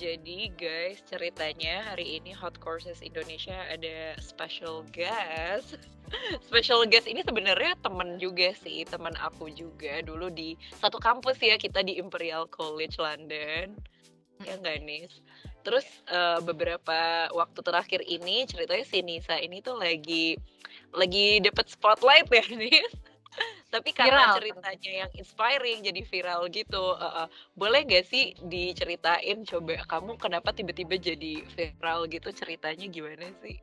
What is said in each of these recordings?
Jadi guys, ceritanya hari ini Hot Courses Indonesia ada special guest. Special guest ini sebenarnya temen juga sih, teman aku juga dulu di satu kampus ya, kita di Imperial College London. Ya nggak Nis? Terus beberapa waktu terakhir ini ceritanya si Nisa ini tuh lagi dapet spotlight ya Nis. Tapi karena Viral. ceritanya yang inspiring jadi viral gitu. Boleh gak sih diceritain coba kamu kenapa tiba-tiba jadi viral gitu, ceritanya gimana sih?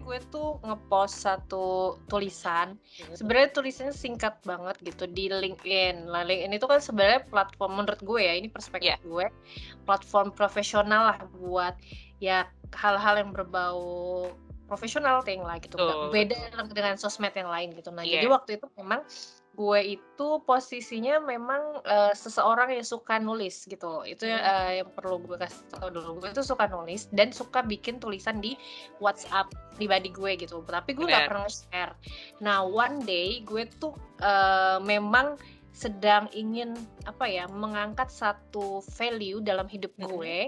Gue tuh ngepost satu tulisan. Sebenarnya tulisannya singkat banget gitu di LinkedIn. Nah, LinkedIn itu kan sebenarnya platform, menurut gue ya, ini perspektif gue, platform profesional lah buat ya hal-hal yang berbau profesional thing lah gitu. Beda dengan sosmed yang lain gitu. Nah, jadi waktu itu memang gue itu posisinya memang seseorang yang suka nulis gitu. Itu yang perlu gue kasih tau dulu. Gue tuh suka nulis dan suka bikin tulisan di WhatsApp pribadi gue gitu. Tapi gue nggak pernah share. Nah, one day gue tuh memang sedang ingin mengangkat satu value dalam hidup gue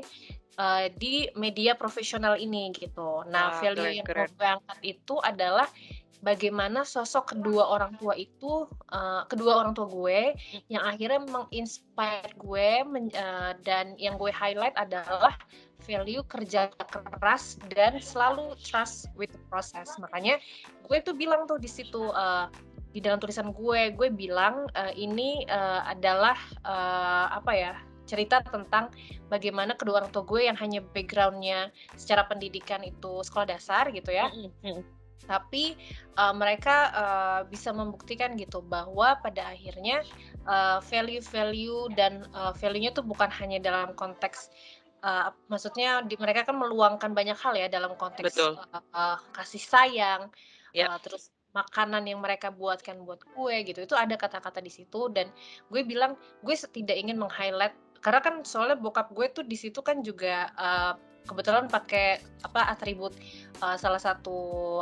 di media profesional ini gitu. Nah, value yang gue angkat itu adalah bagaimana sosok kedua orang tua gue yang akhirnya menginspire gue dan yang gue highlight adalah value kerja keras dan selalu trust with the process. Makanya gue tuh bilang tuh di situ di dalam tulisan gue bilang ini adalah cerita tentang bagaimana kedua orang tua gue yang hanya backgroundnya secara pendidikan itu sekolah dasar gitu ya. Tapi mereka bisa membuktikan gitu bahwa pada akhirnya value-value dan value-nya tuh bukan hanya dalam konteks maksudnya mereka kan meluangkan banyak hal ya dalam konteks kasih sayang, terus makanan yang mereka buatkan buat gue gitu, itu ada kata-kata di situ. Dan gue bilang gue tidak ingin meng-highlight karena kan soalnya bokap gue tuh di situ kan juga kebetulan pakai atribut salah satu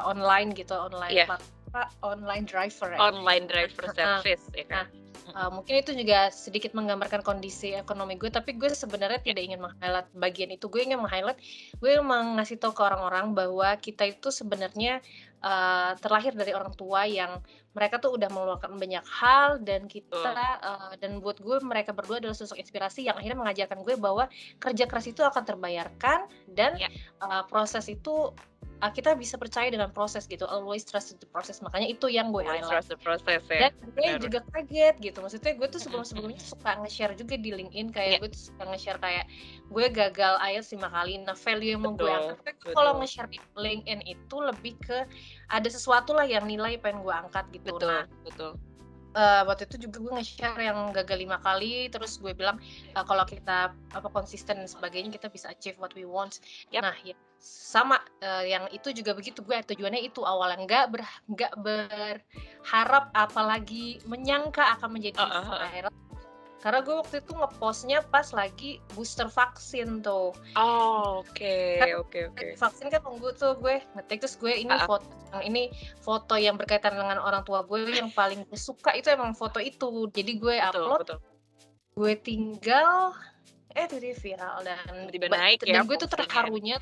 online gitu, online driver ya. Online driver service ya kan. Mungkin itu juga sedikit menggambarkan kondisi ekonomi gue, tapi gue sebenarnya tidak ingin meng-highlight bagian itu. Gue ingin meng-highlight, gue ngasih tahu ke orang-orang bahwa kita itu sebenarnya terlahir dari orang tua yang mereka tuh udah meluangkan banyak hal, dan kita dan buat gue mereka berdua adalah sosok inspirasi yang akhirnya mengajarkan gue bahwa kerja keras itu akan terbayarkan dan proses itu kita bisa percaya dengan proses gitu, always trust the process. Makanya itu yang gue highlight. Trust the process ya. Dan gue juga kaget gitu, maksudnya gue tuh sebelumnya suka nge-share juga di LinkedIn, kayak gue tuh suka nge-share kayak gue gagal IELTS 5 kali. Nah, value yang mau gue angkat kalau nge-share di LinkedIn itu lebih ke ada sesuatu lah yang nilai pengen gue angkat gitu. Betul. Waktu itu juga gue nge-share yang gagal 5 kali, terus gue bilang kalau kita konsisten dan sebagainya kita bisa achieve what we want. Nah ya sama yang itu juga begitu, gue tujuannya itu awalnya nggak berharap apalagi menyangka akan menjadi viral, karena gue waktu itu ngepostnya pas lagi booster vaksin tuh. Oke. Vaksin kan nunggu tuh, gue ngetik terus gue ini foto yang berkaitan dengan orang tua gue yang paling gue suka itu emang foto itu, jadi gue upload. Gue tinggal jadi viral dan gue tuh terharunya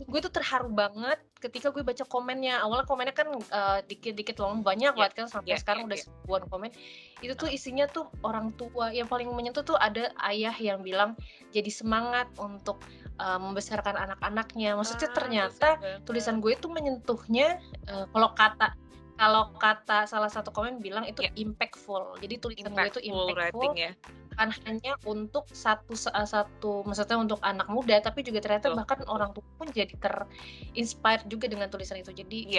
gue tuh terharu banget ketika gue baca komennya. Awalnya komennya kan dikit-dikit banyak banget kan, sampai sekarang udah ribuan komen. Itu tuh isinya tuh orang tua, yang paling menyentuh tuh ada ayah yang bilang jadi semangat untuk membesarkan anak-anaknya. Maksudnya ternyata tulisan gue itu menyentuhnya, kalau kata salah satu komen bilang itu impactful. Jadi tulisan gue itu impactful bukan hanya untuk satu maksudnya untuk anak muda, tapi juga ternyata bahkan orang tua pun jadi terinspire juga dengan tulisan itu. Jadi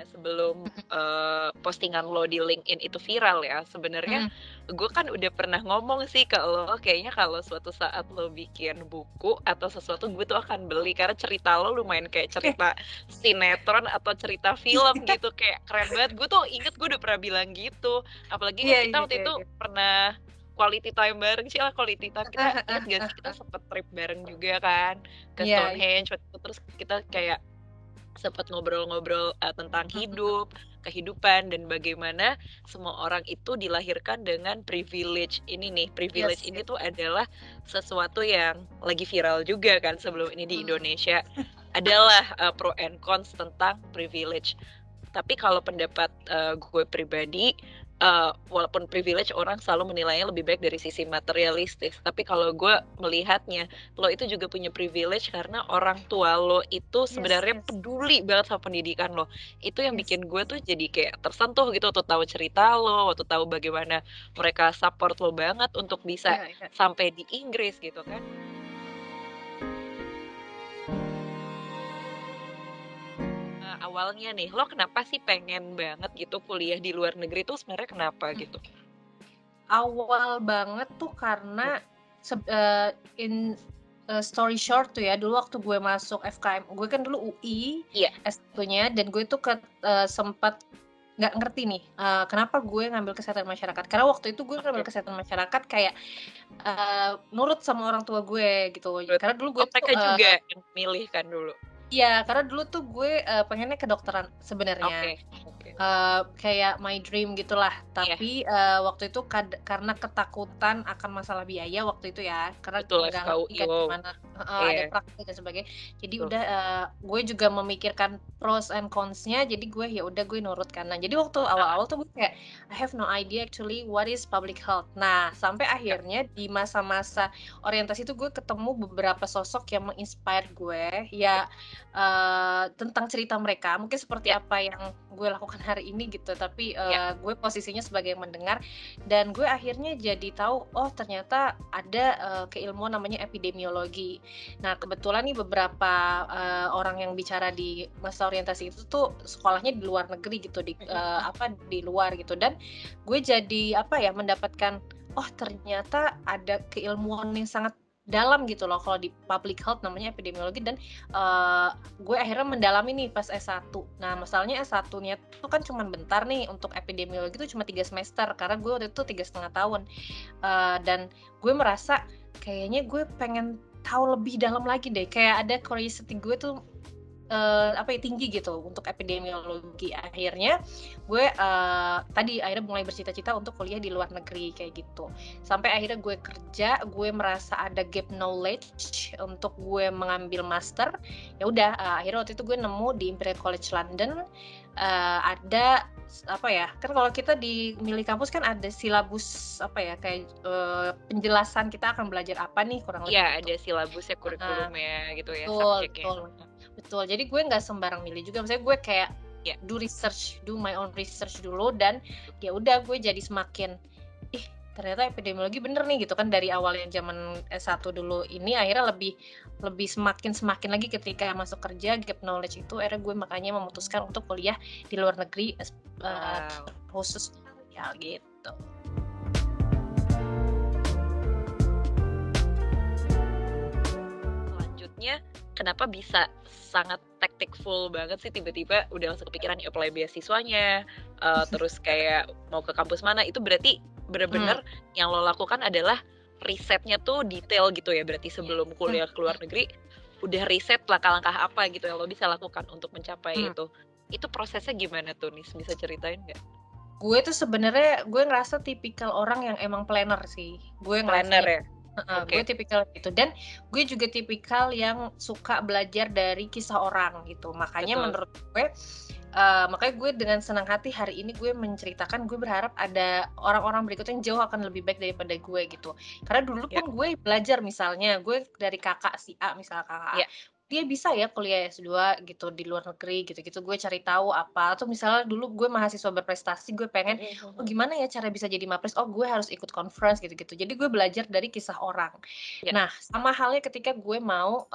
sebelum postingan lo di LinkedIn itu viral ya, sebenarnya gue kan udah pernah ngomong sih ke lo, kayaknya kalau suatu saat lo bikin buku atau sesuatu, gue tuh akan beli, karena cerita lo lumayan kayak cerita sinetron atau cerita film gitu, kayak keren banget. Gue tuh inget gue udah pernah bilang gitu, apalagi kita waktu itu pernah quality time bareng sih lah, quality time. Kita ingat gak sih kita sempet trip bareng juga kan ke Iya, Stonehenge waktu itu, terus kita kayak sempat ngobrol-ngobrol tentang hidup, kehidupan, dan bagaimana semua orang itu dilahirkan dengan privilege ini nih. Privilege yes, ini yes. tuh adalah sesuatu yang lagi viral juga kan sebelum ini di Indonesia. Adalah pro and cons tentang privilege. Tapi kalau pendapat gue pribadi, walaupun privilege orang selalu menilainya lebih baik dari sisi materialistis. Tapi kalau gue melihatnya, lo itu juga punya privilege karena orang tua lo itu sebenarnya Yes. peduli banget sama pendidikan lo. Itu yang Yes. bikin gue tuh jadi kayak tersentuh gitu waktu tahu cerita lo, waktu tahu bagaimana mereka support lo banget untuk bisa Iya. sampai di Inggris gitu kan. Awalnya nih, lo kenapa sih pengen banget gitu kuliah di luar negeri tuh sebenarnya kenapa gitu? Awal banget tuh karena story short tuh ya, dulu waktu gue masuk FKM, gue kan dulu UI Iya. S1-nya, dan gue tuh sempat nggak ngerti nih kenapa gue ngambil kesehatan masyarakat, karena waktu itu gue ngambil kesehatan masyarakat kayak nurut sama orang tua gue gitu, karena dulu gue mereka juga yang milih kan dulu. Iya, karena dulu tuh gue pengennya kedokteran sebenarnya. Kayak my dream gitulah. Tapi waktu itu kadena ketakutan akan masalah biaya waktu itu ya, karena Betul, nggak FKUI, ngerti kan wow. gimana ada praktik dan sebagainya. Jadi udah gue juga memikirkan pros and cons-nya, jadi gue ya udah gue nurut kan. Nah, jadi waktu awal-awal tuh gue kayak I have no idea actually what is public health. Nah, sampai akhirnya di masa-masa orientasi itu gue ketemu beberapa sosok yang menginspire gue ya, tentang cerita mereka mungkin seperti apa yang gue lakukan hari ini gitu, tapi gue posisinya sebagai mendengar, dan gue akhirnya jadi tahu oh ternyata ada keilmuan namanya epidemiologi. Nah, kebetulan nih beberapa orang yang bicara di masa orientasi itu tuh sekolahnya di luar negeri gitu, di luar gitu, dan gue jadi mendapatkan oh ternyata ada keilmuan yang sangat dalam gitu loh kalau di public health namanya epidemiologi, dan gue akhirnya mendalami nih pas S1. Nah, masalahnya S1-nya tuh kan cuma bentar nih, untuk epidemiologi itu cuma 3 semester karena gue waktu itu 3,5 tahun. Dan gue merasa kayaknya gue pengen tahu lebih dalam lagi deh, kayak ada curiosity gue tuh tinggi gitu untuk epidemiologi. Akhirnya gue akhirnya mulai bercita-cita untuk kuliah di luar negeri kayak gitu. Sampai akhirnya gue kerja, gue merasa ada gap knowledge untuk gue mengambil master. Ya udah, akhirnya waktu itu gue nemu di Imperial College London ada kan kalau kita di milih kampus kan ada silabus kayak penjelasan kita akan belajar apa nih kurang lebih. Iya, ada silabusnya, kurikulumnya gitu ya, subjeknya. Betul. Jadi gue nggak sembarang milih juga. Misalnya gue kayak do my own research dulu, dan ya udah gue jadi semakin ternyata epidemiologi bener nih gitu kan, dari awal yang zaman S1 dulu ini akhirnya lebih semakin lagi ketika masuk kerja, gap knowledge itu akhirnya gue makanya memutuskan untuk kuliah di luar negeri khusus ya gitu. Selanjutnya, kenapa bisa sangat tactful banget sih tiba-tiba udah langsung kepikiran apply beasiswanya, terus kayak mau ke kampus mana? Itu berarti bener-bener yang lo lakukan adalah risetnya tuh detail gitu ya, berarti sebelum kuliah ke luar negeri udah riset langkah-langkah apa gitu yang lo bisa lakukan untuk mencapai itu. Itu prosesnya gimana tuh, Nis? Bisa ceritain nggak? Gue tuh sebenarnya gue ngerasa tipikal orang yang emang planner sih. Gue planner ya. Gue tipikal gitu, dan gue juga tipikal yang suka belajar dari kisah orang gitu. Makanya menurut gue makanya gue dengan senang hati hari ini gue menceritakan, gue berharap ada orang-orang berikutnya yang jauh akan lebih baik daripada gue gitu. Karena dulu pun gue belajar, misalnya gue dari kakak si A, misalnya kakak A, dia bisa ya kuliah S2 gitu di luar negeri gitu-gitu, gue cari tahu apa. Atau misalnya dulu gue mahasiswa berprestasi, gue pengen gimana ya cara bisa jadi mapres, gue harus ikut conference gitu-gitu. Jadi gue belajar dari kisah orang. Nah, sama halnya ketika gue mau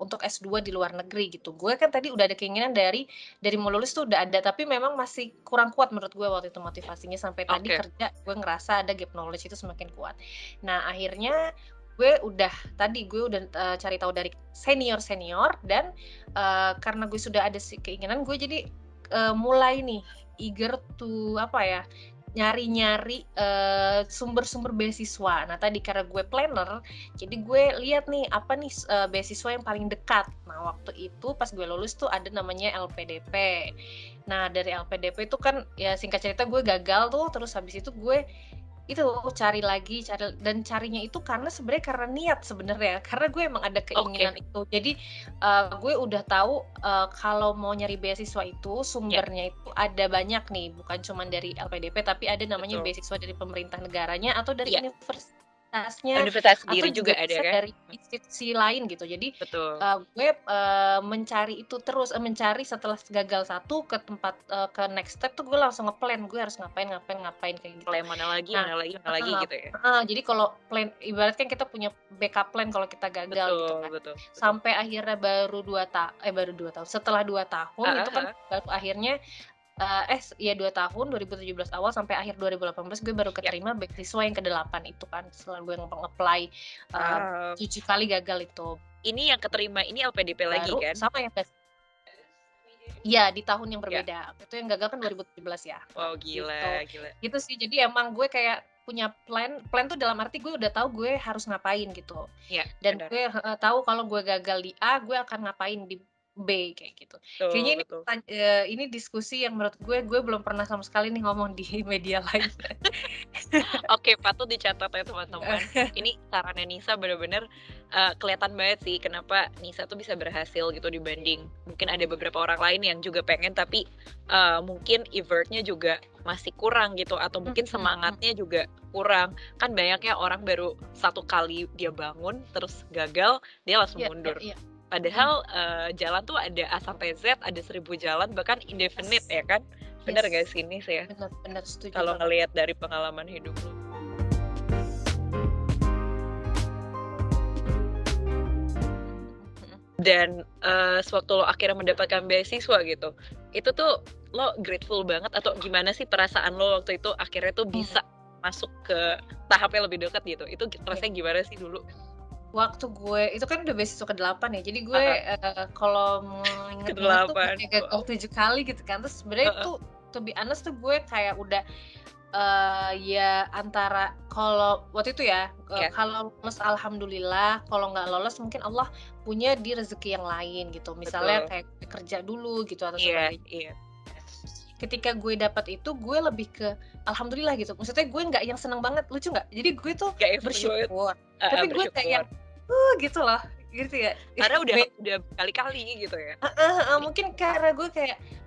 untuk S2 di luar negeri gitu, gue kan tadi udah ada keinginan dari mau lulus tuh udah ada, tapi memang masih kurang kuat menurut gue waktu itu motivasinya, sampai tadi kerja gue ngerasa ada gap knowledge itu semakin kuat. Nah, akhirnya gue udah cari tahu dari senior, dan karena gue sudah ada keinginan, gue jadi mulai nih eager to nyari-nyari sumber-sumber beasiswa. Nah tadi karena gue planner, jadi gue lihat nih apa nih beasiswa yang paling dekat. Nah waktu itu pas gue lulus tuh ada namanya LPDP. Nah dari LPDP itu kan ya singkat cerita gue gagal tuh, terus habis itu gue itu cari dan carinya itu karena sebenarnya karena niat sebenarnya, karena gue emang ada keinginan itu. Jadi gue udah tahu kalau mau nyari beasiswa itu sumbernya itu ada banyak nih, bukan cuma dari LPDP tapi ada namanya beasiswa dari pemerintah negaranya atau dari universitasnya Universitas atau sendiri juga ada kan dari institusi lain gitu. Jadi gue mencari itu terus, mencari setelah gagal satu ke tempat ke next step tuh gue langsung ngeplan gue harus ngapain kayak gitu. Plan mana lagi gitu ya. Jadi kalau plan ibaratkan kita punya backup plan kalau kita gagal gitu kan. Betul. Sampai akhirnya baru 2 tahun. Setelah 2 tahun itu kan baru akhirnya 2 tahun 2017 awal sampai akhir 2018 gue baru keterima beasiswa yang ke-8 itu kan, setelah gue nge-apply 7 kali gagal itu. Ini yang keterima ini LPDP baru, lagi kan? Sama ya, iya di tahun yang berbeda. Itu yang gagal kan 2017 ya. Wow, gila. Gitu sih. Jadi emang gue kayak punya plan tuh dalam arti gue udah tahu gue harus ngapain gitu. Dan benar. Gue tahu kalau gue gagal di A, gue akan ngapain di B kayak gitu. Kayaknya ini diskusi yang menurut gue belum pernah sama sekali nih ngomong di media lain. Oke, patut dicatat ya teman-teman. Ini sarannya Nisa benar-benar kelihatan banget sih kenapa Nisa tuh bisa berhasil gitu dibanding mungkin ada beberapa orang lain yang juga pengen tapi mungkin effortnya juga masih kurang gitu atau mungkin semangatnya juga kurang. Kan banyaknya orang baru 1 kali dia bangun terus gagal dia langsung mundur. Padahal jalan tuh ada A sampai Z, ada 1000 jalan, bahkan indefinite ya kan? Bener gak sih Nis ya? Bener, setuju. Kalau ngelihat dari pengalaman hidup lu. Dan sewaktu lo akhirnya mendapatkan beasiswa gitu, itu tuh lo grateful banget atau gimana sih perasaan lo waktu itu akhirnya tuh bisa masuk ke tahap yang lebih dekat gitu? Itu rasanya gimana sih dulu? Waktu gue itu kan udah beasiswa ke-8 ya, jadi gue kalau inget-inget tuh kayak gagal 7 kali gitu kan. Terus sebenarnya itu to be honest tuh gue kayak udah ya antara kalau waktu itu ya kalau lolos alhamdulillah, kalau nggak lolos mungkin Allah punya di rezeki yang lain gitu. Misalnya kayak kerja dulu gitu atau sebagainya. Ketika gue dapat itu gue lebih ke alhamdulillah gitu. Maksudnya gue nggak yang seneng banget, lucu nggak? Jadi gue tuh bersyukur. Tapi gue kayak yang gitu loh, gitu ya. Karena udah kali-kali gitu ya. Mungkin karena gue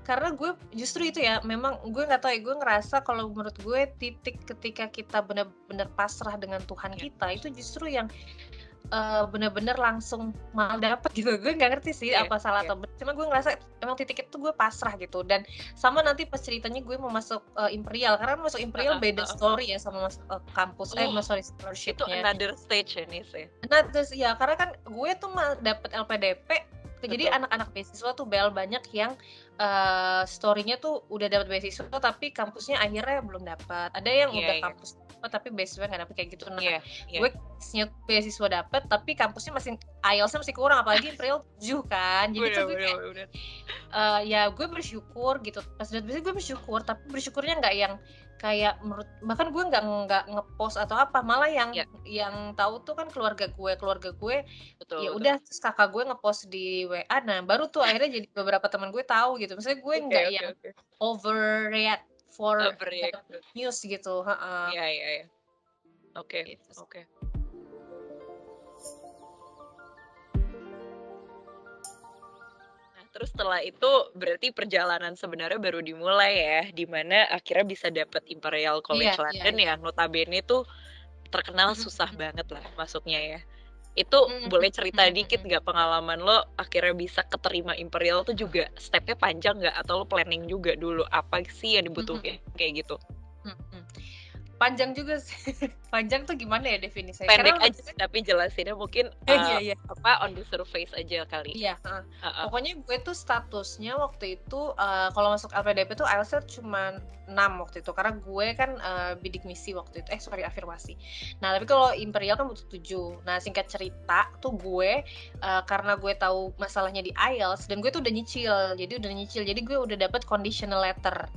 karena gue justru itu ya, memang gue nggak tahu ya, gue ngerasa kalau menurut gue titik ketika kita benar-benar pasrah dengan Tuhan kita itu justru yang benar-benar langsung malah dapat gitu. Gue nggak ngerti sih apa salah atau benar, cuma gue ngerasa emang titik itu gue pasrah gitu. Dan sama nanti pas ceritanya gue mau masuk Imperial, karena masuk Imperial beda story ya sama masuk kampus scholarship-nya. Itu another stage ya Nis ya. Ya karena kan gue tuh dapet LPDP. Jadi anak-anak beasiswa tuh banyak yang story-nya tuh udah dapat beasiswa tapi kampusnya akhirnya belum dapat. Ada yang udah kampus tapi beasiswa nggak dapet kayak gitu. Nah, gue beasiswa dapet tapi kampusnya masih IELTS-nya masih kurang, apalagi Imperial 7 kan. Jadi tuh gue ya gue bersyukur gitu. Pas dapet beasiswa gue bersyukur, tapi bersyukurnya nggak yang kayak bahkan gue nggak ngepost atau apa, malah yang tahu tuh kan keluarga gue. Ya udah, terus kakak gue ngepost di WA, nah baru tuh akhirnya jadi beberapa teman gue tahu gitu. Maksudnya gue nggak yang overreact for news gitu. Iya. Oke. Terus setelah itu berarti perjalanan sebenarnya baru dimulai ya, dimana akhirnya bisa dapat Imperial College London yang notabene tuh terkenal susah banget lah masuknya ya. Itu boleh cerita dikit nggak pengalaman lo akhirnya bisa keterima Imperial tuh juga stepnya panjang nggak, atau lo planning juga dulu apa sih yang dibutuhin kayak gitu? Panjang juga sih. Panjang tuh gimana ya definisinya? Pendek aja tapi jelasinnya mungkin on the surface aja kali. Iya. Pokoknya gue tuh statusnya waktu itu kalau masuk LPDP tuh IELTS cuma 6 waktu itu, karena gue kan bidik misi waktu itu. Afirmasi. Nah tapi kalau Imperial kan butuh 7. Nah singkat cerita tuh gue karena gue tahu masalahnya di IELTS dan gue tuh udah nyicil, jadi gue udah dapat conditional letter.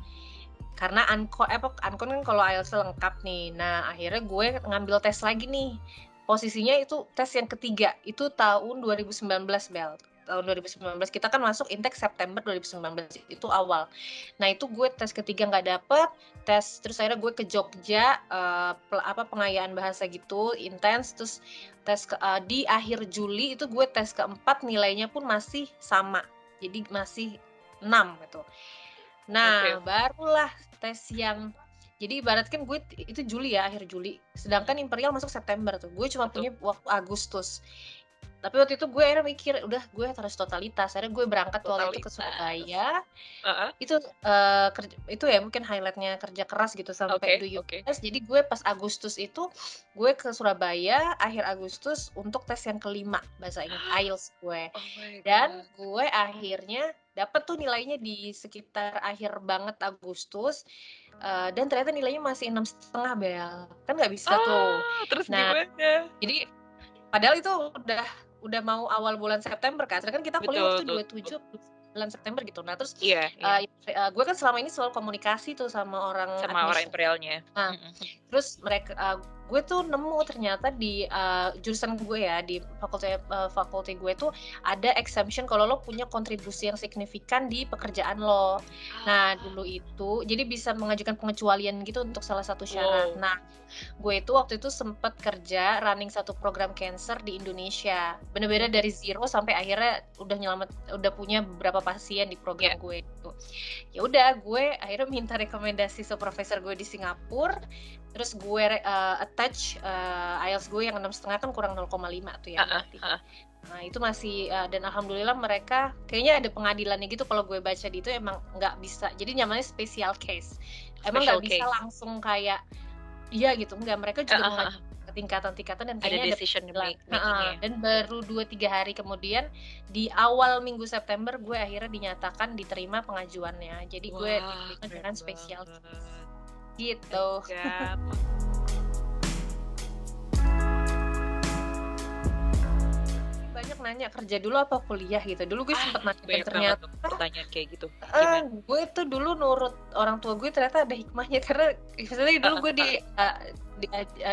karena Uncon kan kalau IELTS lengkap nih. Nah, akhirnya gue ngambil tes lagi nih. Posisinya itu tes yang ketiga, itu tahun 2019, Bel. Tahun 2019 kita kan masuk intake September 2019 itu awal. Nah, itu gue tes ketiga nggak dapet, terus akhirnya gue ke Jogja pengayaan bahasa gitu intens, terus di akhir Juli itu gue tes keempat, nilainya pun masih sama, jadi masih 6 gitu. Nah, barulah tes yang jadi ibarat kan gue itu Juli ya, akhir Juli, sedangkan Imperial masuk September tuh, gue cuma punya waktu Agustus. Tapi waktu itu gue akhirnya mikir, udah gue harus totalitas. Akhirnya gue berangkat waktu itu ke Surabaya. Itu ya mungkin highlightnya kerja keras gitu sampai do US. Jadi gue pas Agustus itu gue ke Surabaya akhir Agustus untuk tes yang kelima bahasa Inggris IELTS gue. Dan gue akhirnya dapat tuh nilainya di sekitar akhir banget Agustus. Dan ternyata nilainya masih 6,5, Bel. Kan nggak bisa tuh. Terus gimana? Jadi padahal itu udah mau awal bulan September kan, sedangkan kita kuliah waktu 27 bulan September gitu. Nah terus gue kan selama ini selalu komunikasi tuh sama orang Imperialnya. Nah, terus gue tuh nemu ternyata di jurusan gue ya, di fakulti gue tuh ada exemption kalau lo punya kontribusi yang signifikan di pekerjaan lo. Nah dulu itu jadi bisa mengajukan pengecualian gitu untuk salah satu syarat. Nah gue itu waktu itu sempet kerja running satu program cancer di Indonesia, bener-bener dari zero sampai akhirnya udah punya beberapa pasien di program gue itu. Ya udah, gue akhirnya minta rekomendasi supervisor gue di Singapura, terus gue attach IELTS gue yang 6,5 kan kurang 0,5 tuh ya. Nah itu masih dan alhamdulillah mereka kayaknya ada pengadilannya gitu, kalau gue baca di itu emang nggak bisa, jadi namanya special case, emang nggak bisa langsung kayak iya gitu, enggak, mereka juga mengajukan tingkatan-tingkatan dan kayaknya ada decision making-nya. Dan baru 2-3 hari kemudian di awal minggu September gue akhirnya dinyatakan diterima pengajuannya, jadi gue diterima dengan special gitu. Banyak nanya kerja dulu apa kuliah gitu. Dulu gue sempet nanya, ternyata pertanyaan kayak gitu. Gue tuh dulu nurut orang tua gue, ternyata ada hikmahnya, karena misalnya dulu gue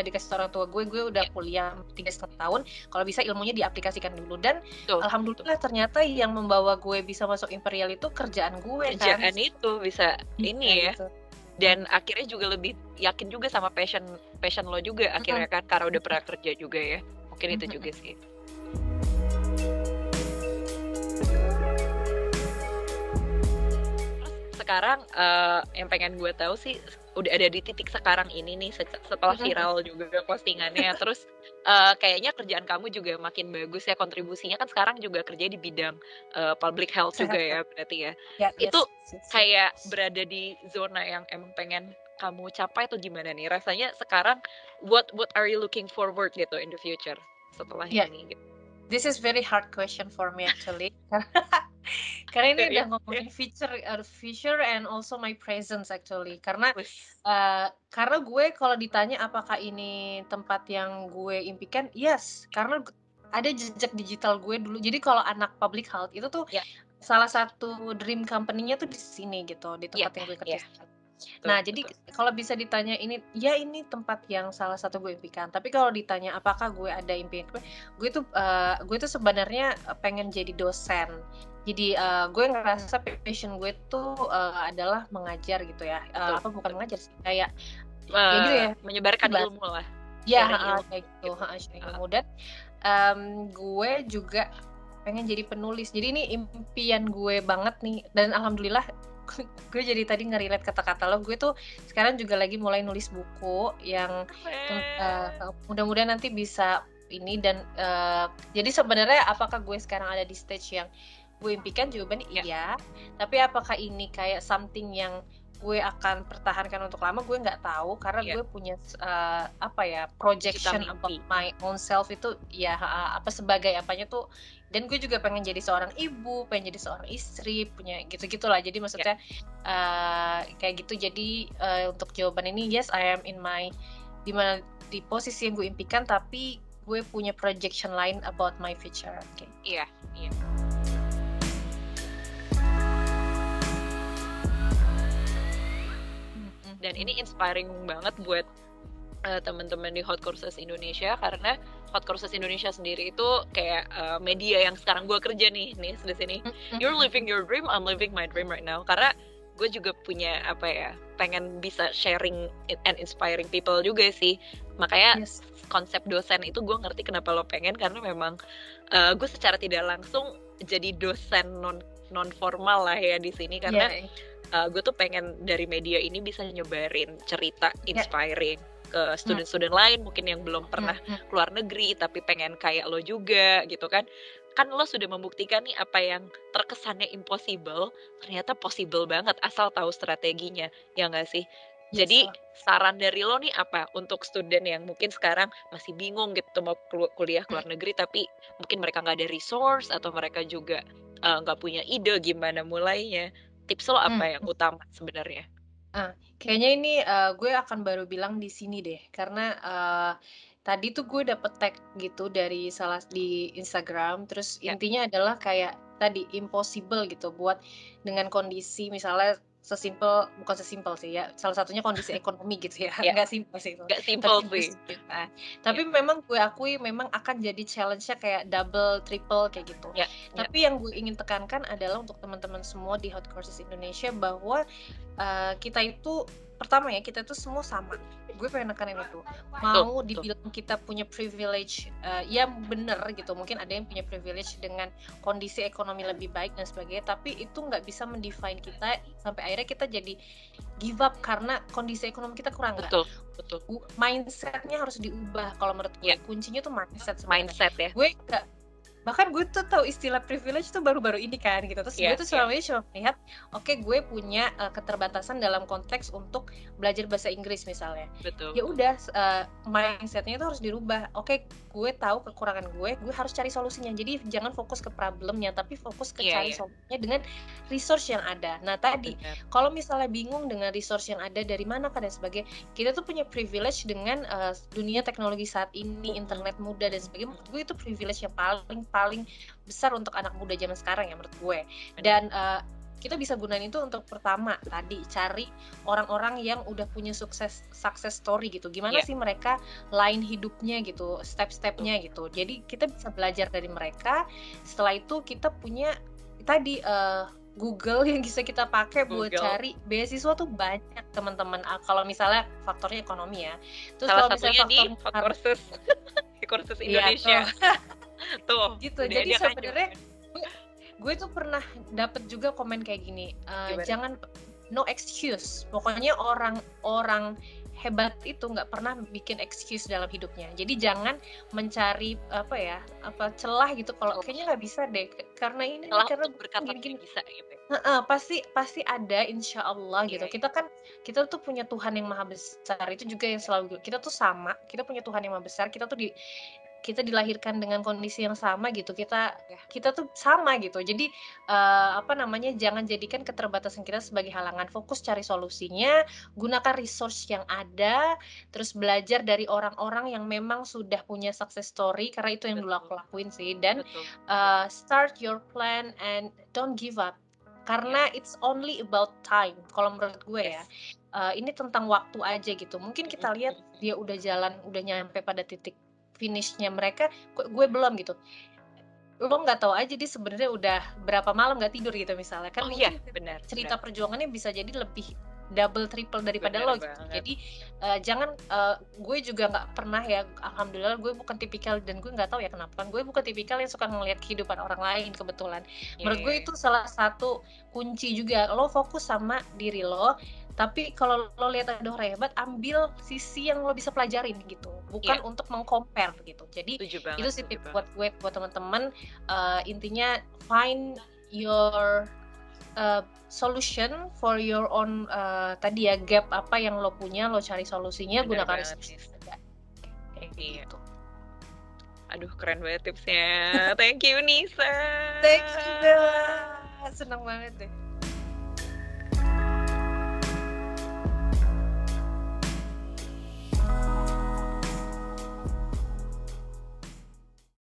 dikasih orang tua gue udah kuliah 3,5 tahun, kalau bisa ilmunya diaplikasikan dulu, dan alhamdulillah ternyata yang membawa gue bisa masuk Imperial itu kerjaan gue kan. Itu bisa ini ya. Dan akhirnya juga lebih yakin juga sama passion lo juga akhirnya kan, karena udah pernah kerja juga ya. Mungkin itu juga sih. Sekarang yang pengen gue tahu sih, udah ada di titik sekarang ini nih setelah viral juga postingannya, terus kayaknya kerjaan kamu juga makin bagus ya, kontribusinya kan sekarang juga kerja di bidang public health juga ya berarti ya. Itu kayak berada di zona yang emang pengen kamu capai atau gimana nih rasanya sekarang? What are you looking forward gitu in the future setelah ini gitu? This is very hard question for me actually. Karena ini udah ngomongin future and also my presence actually. Karena gue kalau ditanya apakah ini tempat yang gue impikan, yes. Karena ada jejak digital gue dulu. Jadi kalau anak public health itu tuh salah satu dream company-nya tuh di sini gitu, di tempat yang gue kerja. Nah, jadi kalau bisa ditanya ini tempat yang salah satu gue impikan. Tapi kalau ditanya apakah gue ada impian, gue tuh sebenarnya pengen jadi dosen. Jadi gue ngerasa passion gue tuh adalah mengajar gitu ya. Bukan mengajar sih, kayak gitu ya, menyebarkan ilmu lah. Ya, kayak gitu, sharing ilmu. Dan gue juga pengen jadi penulis. Jadi ini impian gue banget nih, dan alhamdulillah gue jadi tadi nge-relate kata-kata lo, gue tuh sekarang juga lagi mulai nulis buku yang mudah-mudahan nanti bisa ini, dan jadi sebenarnya apakah gue sekarang ada di stage yang gue impikan? Jawabannya iya, tapi apakah ini kayak something yang gue akan pertahankan untuk lama, gue nggak tahu, karena gue punya projection about my own self itu ya sebagai apanya tuh. Dan gue juga pengen jadi seorang ibu, pengen jadi seorang istri, punya gitu-gitulah. Jadi maksudnya kayak gitu. Jadi untuk jawaban ini, yes, I am in di posisi yang gue impikan, tapi gue punya projection lain about my future. Iya. Dan ini inspiring banget buat teman-teman di Hot Courses Indonesia, karena Hot Courses Indonesia sendiri itu kayak media yang sekarang gue kerja nih di sini. You're living your dream, I'm living my dream right now. Karena gue juga punya pengen bisa sharing and inspiring people juga sih. Makanya konsep dosen itu gue ngerti kenapa lo pengen, karena memang gue secara tidak langsung jadi dosen non formal lah ya di sini, karena gue tuh pengen dari media ini bisa nyebarin cerita inspiring ke student-student lain mungkin yang belum pernah keluar negeri tapi pengen kayak lo juga gitu kan lo sudah membuktikan nih apa yang terkesannya impossible ternyata possible banget asal tahu strateginya, ya nggak sih? Jadi saran dari lo nih apa untuk student yang mungkin sekarang masih bingung gitu mau kuliah keluar negeri tapi mungkin mereka nggak ada resource atau mereka juga nggak punya ide gimana mulainya, tips lo apa yang utama sebenarnya? Kayaknya ini gue akan baru bilang di sini deh, karena tadi tuh gue dapet tag gitu dari di Instagram, terus intinya adalah kayak tadi impossible gitu buat dengan kondisi misalnya bukan sesimpel sih ya, salah satunya kondisi ekonomi gitu ya, nggak simpel sih itu. Nggak simpel sih. Tapi memang gue akui memang akan jadi challenge-nya kayak double, triple kayak gitu. Tapi yang gue ingin tekankan adalah untuk teman-teman semua di Hot Courses Indonesia bahwa kita itu pertama ya, kita tuh semua sama. Gue pengen nekanin itu. Mau dibilang kita punya privilege, ya bener gitu. Mungkin ada yang punya privilege dengan kondisi ekonomi lebih baik dan sebagainya. Tapi itu nggak bisa mendefine kita sampai akhirnya kita jadi give up karena kondisi ekonomi kita kurang. Betul. Mindsetnya harus diubah. Kalau menurut gue kuncinya tuh mindset sebenarnya. Mindset ya. Gue bahkan gue tuh tahu istilah privilege tuh baru-baru ini kan gitu, terus gue tuh selama ini cuma melihat gue punya keterbatasan dalam konteks untuk belajar bahasa Inggris misalnya. Betul. Ya udah mindsetnya itu harus dirubah. Gue tahu kekurangan gue harus cari solusinya. Jadi jangan fokus ke problemnya tapi fokus ke cari solusinya dengan resource yang ada. Nah tadi kalau misalnya bingung dengan resource yang ada dari mana kan dan sebagainya, kita tuh punya privilege dengan dunia teknologi saat ini, internet muda dan sebagainya. Menurut gue itu privilege yang paling besar untuk anak muda zaman sekarang ya menurut gue. Dan kita bisa gunain itu untuk pertama tadi cari orang-orang yang udah punya success story gitu. Gimana sih mereka line hidupnya gitu, step-stepnya gitu. Jadi kita bisa belajar dari mereka. Setelah itu kita punya tadi Google yang bisa kita pakai buat cari beasiswa tuh banyak teman-teman. Kalau misalnya faktornya ekonomi ya. Terus salah kalau misalnya satunya di Hot Courses Courses Indonesia. Tuh, gitu. Jadi sebenarnya gue tuh pernah dapet juga komen kayak gini, jangan no excuse. Pokoknya orang hebat itu nggak pernah bikin excuse dalam hidupnya. Jadi jangan mencari celah gitu. Kalau kayaknya nggak bisa deh, karena ini karena berkata gini bisa gitu. Pasti ada insya Allah gitu. Kita tuh punya Tuhan yang maha besar. Itu juga yang selalu kita tuh sama. Kita punya Tuhan yang maha besar. Kita dilahirkan dengan kondisi yang sama gitu, kita tuh sama gitu. Jadi jangan jadikan keterbatasan kita sebagai halangan. Fokus cari solusinya, gunakan resource yang ada, terus belajar dari orang-orang yang memang sudah punya success story, karena itu yang dulu aku lakuin sih. Dan start your plan and don't give up, karena it's only about time kalau menurut gue ya. Ini tentang waktu aja gitu. Mungkin kita lihat dia udah nyampe pada titik finishnya mereka, gue belum gitu. Lo nggak tahu aja dia sebenarnya udah berapa malam nggak tidur gitu misalnya kan. Benar. Cerita perjuangannya bisa jadi lebih double triple daripada lo gitu. Jadi jangan gue juga nggak pernah ya, alhamdulillah gue bukan tipikal, dan gue nggak tahu ya kenapa gue bukan tipikal yang suka ngelihat kehidupan orang lain kebetulan. Menurut gue itu salah satu kunci juga. Lo fokus sama diri lo, tapi kalau lo lihat ada orang hebat, ambil sisi yang lo bisa pelajarin gitu, bukan untuk meng-compare gitu. Jadi itu sih tip buat gue, buat teman-teman. Intinya find your solution for your own tadi ya, gap apa yang lo punya, lo cari solusinya, gunakan resource. Gitu. Aduh, keren banget tipsnya. Thank you Nisa. Thank you Bella. Senang banget deh.